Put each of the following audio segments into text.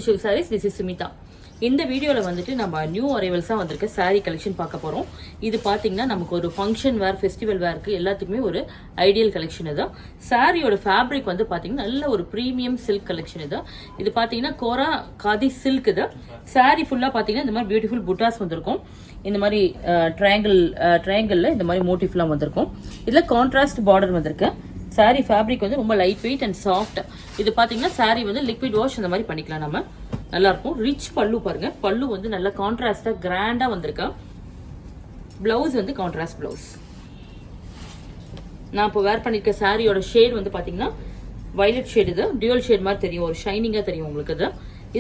Shiv Sarees, this is Sumita. இந்த வீடியோல வந்துட்டு நம்ம நியூ அரைவல்ஸா வந்திருக்க saree கலெக்ஷன் பார்க்க போறோம். இது பாத்தீங்கன்னா நமக்கு ஒரு ஃபங்க்ஷன் வேர், ஃபெஸ்டிவல் வேர்க்கு எல்லாத்துக்குமே ஒரு ஐடியல் கலெக்ஷன் இது. சாரியோட ஃபேப்ரிக் வந்து பாத்தீங்கன்னா நல்ல ஒரு பிரீமியம் சில்க் கலெக்ஷன் இது. இது பாத்தீங்கன்னா கோரா காதி சில்க் இது. saree ஃபுல்லா பாத்தீங்கன்னா இந்த மாதிரி பியூட்டிஃபுல் புட்டாஸ் வந்திருக்கும். இந்த மாதிரி ட்ரையாங்கிள்ல இந்த மாதிரி மோட்டிவ்லாம் வந்திருக்கும். இதுல கான்ட்ராஸ்ட் பார்டர் வந்திருக்கு. சாரி ஃபேப்ரிக் வந்து ரொம்ப லைட் வெயிட் அண்ட் சாஃப்ட். இது பாத்தீங்கன்னா சாரி வந்து லிக்விட் வாஷ் இந்த மாதிரி பண்ணிக்கலாம் நம்ம. நல்லா இருக்கும். ரிச் பல்லு பாருங்க. பல்லு வந்து நல்ல கான்ட்ராஸ்டா கிராண்டா வந்திருக்கு. பிளவுஸ் வந்து கான்ட்ராஸ்ட் பிளவுஸ். நான் இப்போ வேர் பண்ணிருக்க சாரியோட ஷேட் வந்து பாத்தீங்கன்னா வயலட் ஷேட். இது டியூவல் ஷேட் மாதிரி தெரியும், ஒரு ஷைனிங்கா தெரியும் உங்களுக்கு. இது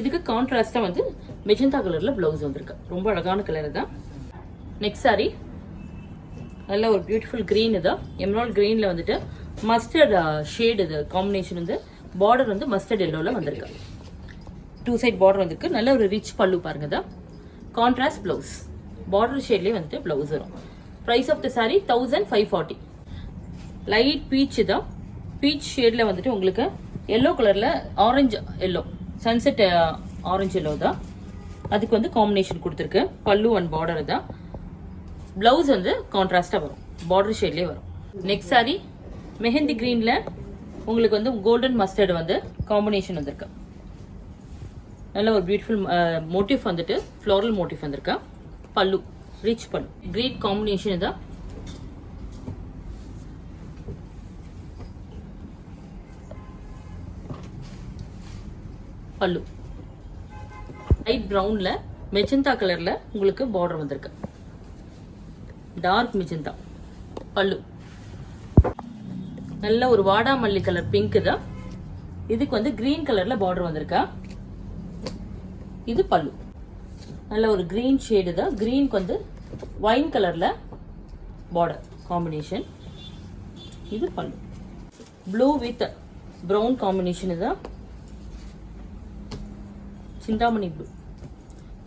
இதுக்கு கான்ட்ராஸ்டா வந்து மெஜந்தா கலர்ல பிளவுஸ் வந்திருக்கு. ரொம்ப அழகான கலர் தான். நெக்ஸ்ட் சாரி நல்ல ஒரு பியூட்டிஃபுல் கிரீன். இது எமரால்ட் கிரீன்ல வந்துட்டு மஸ்டர்ட் ஷேட். இது காம்பினேஷன் வந்து பார்டர் வந்து மஸ்டர்ட் எல்லோல வந்திருக்கு. டூ சைட் பார்டர் வந்திருக்கு. நல்ல ஒரு ரிச் பல்லு பாருங்க. தான் கான்ட்ராஸ்ட் பிளவுஸ். பார்டர் ஷேட்லயே வந்துட்டு பிளவுஸ் வரும். Price of the sari 1540. Light peach தான். பீச் ஷேட்ல வந்துட்டு உங்களுக்கு எல்லோ கலர்ல orange yellow, sunset orange yellow தான். அதுக்கு வந்து காம்பினேஷன் கொடுத்துருக்கு. பல்லு அண்ட் பார்டர் தான். பிளவுஸ் வந்து கான்ட்ராஸ்டா வரும், பார்டர் ஷேட்லயே வரும். நெக்ஸ்ட் சாரி மெஹந்தி கிரீன்ல உங்களுக்கு வந்து கோல்டன் மஸ்டர்ட் வந்து காம்பினேஷன் வந்திருக்கு. நல்ல ஒரு பியூட்டிஃபுல் மோட்டிவ் வந்துட்டு ஃப்ளோரல் மோட்டிவ் வந்திருக்கா. பல்லு ரிச் பல்லு. கிரீட் காம்பினேஷன் தான். பல்லு லைட் பிரவுன்ல மெஜந்தா கலர்ல உங்களுக்கு பார்டர் வந்திருக்கு. Dark magenta. பல்லு நல்ல ஒரு வாடாமல்லி கலர் பிங்க் தான். இதுக்கு வந்து கிரீன் கலர்ல பார்டர் வந்திருக்கா. இது பல்லு. நல்ல ஒரு கிரீன் ஷேடு தான். கிரீனுக்கு வந்து வைன் கலர்ல பார்டர் காம்பினேஷன். இது பல்லு. ப்ளூ வித் பிரவுன் காம்பினேஷன் தான். சிந்தாமணி ப்ளூ.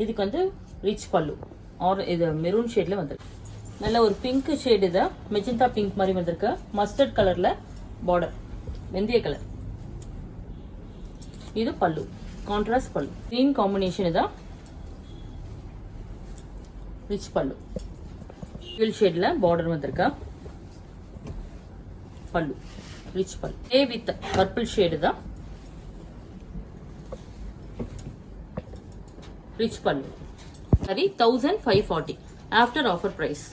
இதுக்கு வந்து ரிச் பல்லு. இது மெரூன் ஷேட்ல வந்திருக்கு. நல்ல ஒரு பிங்க் ஷேடு தான். மெஜந்தா பிங்க் மாதிரி வந்திருக்கு. மஸ்டர்ட் கலர்ல பார்டர், வெந்தய கலர். இது பல்லு, கான்ட்ராஸ்ட் பல்லு. கிரீன் காம்பினேஷன் தான். ரிச் பல்லு. டியூவல் ஷேட்ல பார்டர் வந்திருக்கா. பல்லு ரிச் பல்லு. ஏ வித் பர்பிள் ஷேடு தான். ரிச் பல்லு. சரி 1540 ஆஃப்டர் ஆஃபர் பிரைஸ்.